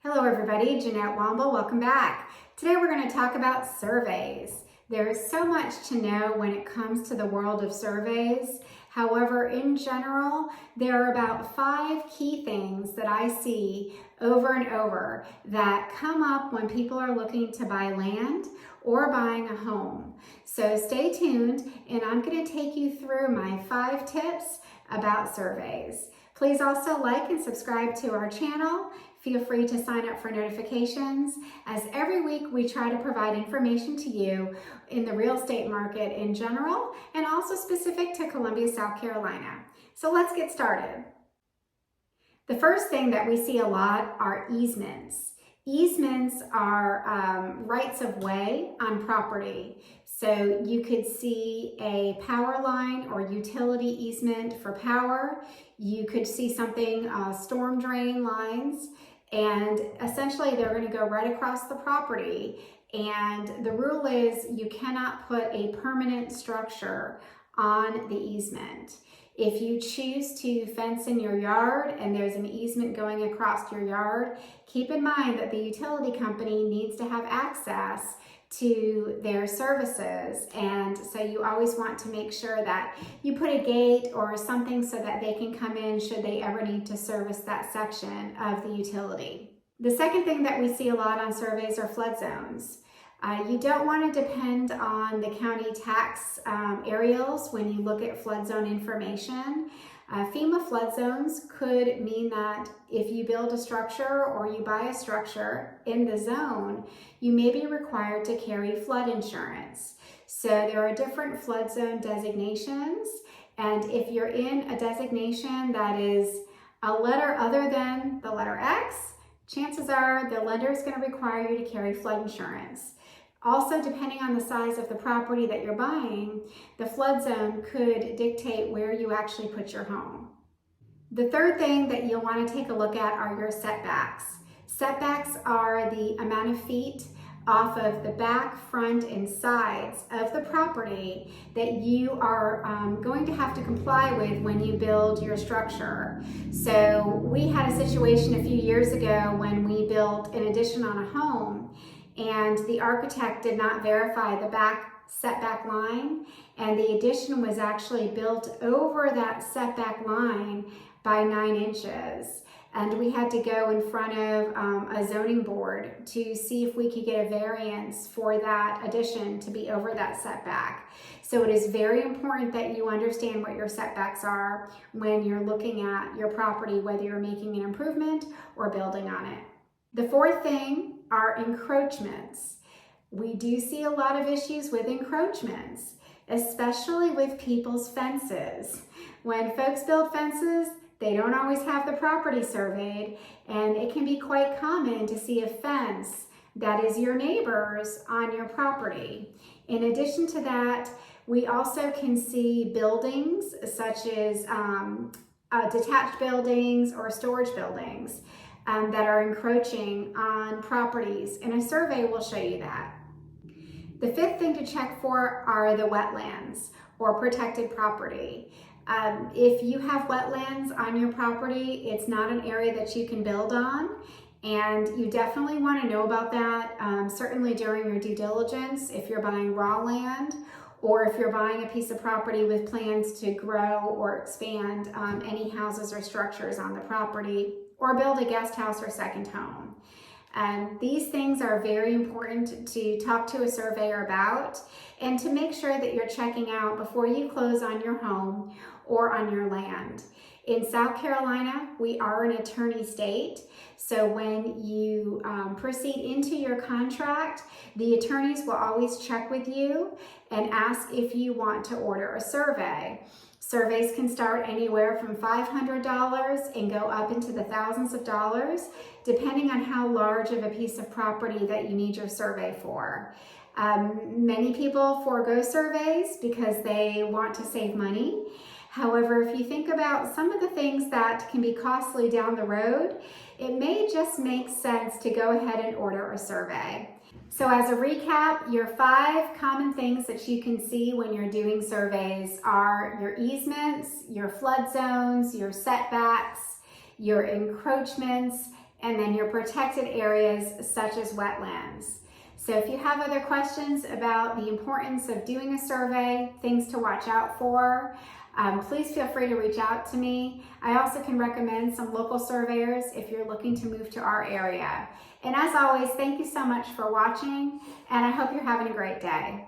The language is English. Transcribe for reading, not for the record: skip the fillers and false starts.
Hello everybody, Jeannette Womble, welcome back. Today we're going to talk about surveys. There is so much to know when it comes to the world of surveys. However, in general, there are about 5 key things that I see over and over that come up when people are looking to buy land or buying a home. So stay tuned and I'm going to take you through my 5 tips about surveys. Please also like and subscribe to our channel. Feel free to sign up for notifications, as every week we try to provide information to you in the real estate market in general and also specific to Columbia, South Carolina. So let's get started. The first thing that we see a lot are easements. Easements are rights of way on property. So you could see a power line or utility easement for power. You could see something, storm drain lines, and essentially they're going to go right across the property. And the rule is you cannot put a permanent structure on the easement. If you choose to fence in your yard and there's an easement going across your yard, keep in mind that the utility company needs to have access to their services, and so you always want to make sure that you put a gate or something so that they can come in should they ever need to service that section of the utility. The second thing that we see a lot on surveys are flood zones. You don't want to depend on the county tax aerials when you look at flood zone information. FEMA flood zones could mean that if you build a structure or you buy a structure in the zone, you may be required to carry flood insurance. So there are different flood zone designations, and if you're in a designation that is a letter other than the letter X, chances are the lender is going to require you to carry flood insurance. Also, depending on the size of the property that you're buying, the flood zone could dictate where you actually put your home. The third thing that you'll want to take a look at are your setbacks. Setbacks are the amount of feet off of the back, front, and sides of the property that you are going to have to comply with when you build your structure. So we had a situation a few years ago when we built an addition on a home, and the architect did not verify the back setback line, and the addition was actually built over that setback line by 9 inches. And we had to go in front of a zoning board to see if we could get a variance for that addition to be over that setback. So it is very important that you understand what your setbacks are when you're looking at your property, whether you're making an improvement or building on it. The fourth thing are encroachments. We do see a lot of issues with encroachments, especially with people's fences. When folks build fences, they don't always have the property surveyed, and it can be quite common to see a fence that is your neighbor's on your property. In addition to that, we also can see buildings such as detached buildings or storage buildings that are encroaching on properties, and a survey will show you that. The fifth thing to check for are the wetlands or protected property. If you have wetlands on your property, it's not an area that you can build on, and you definitely want to know about that, certainly during your due diligence if you're buying raw land, or if you're buying a piece of property with plans to grow or expand any houses or structures on the property, or build a guest house or second home. And these things are very important to talk to a surveyor about and to make sure that you're checking out before you close on your home or on your land. In South Carolina, we are an attorney state, so when you proceed into your contract, the attorneys will always check with you and ask if you want to order a survey. Surveys can start anywhere from $500 and go up into the thousands of dollars, depending on how large of a piece of property that you need your survey for. Many people forego surveys because they want to save money. However, if you think about some of the things that can be costly down the road, it may just make sense to go ahead and order a survey. So as a recap, your 5 common things that you can see when you're doing surveys are your easements, your flood zones, your setbacks, your encroachments, and then your protected areas such as wetlands. So if you have other questions about the importance of doing a survey, things to watch out for, please feel free to reach out to me. I also can recommend some local surveyors if you're looking to move to our area. And as always, thank you so much for watching, and I hope you're having a great day.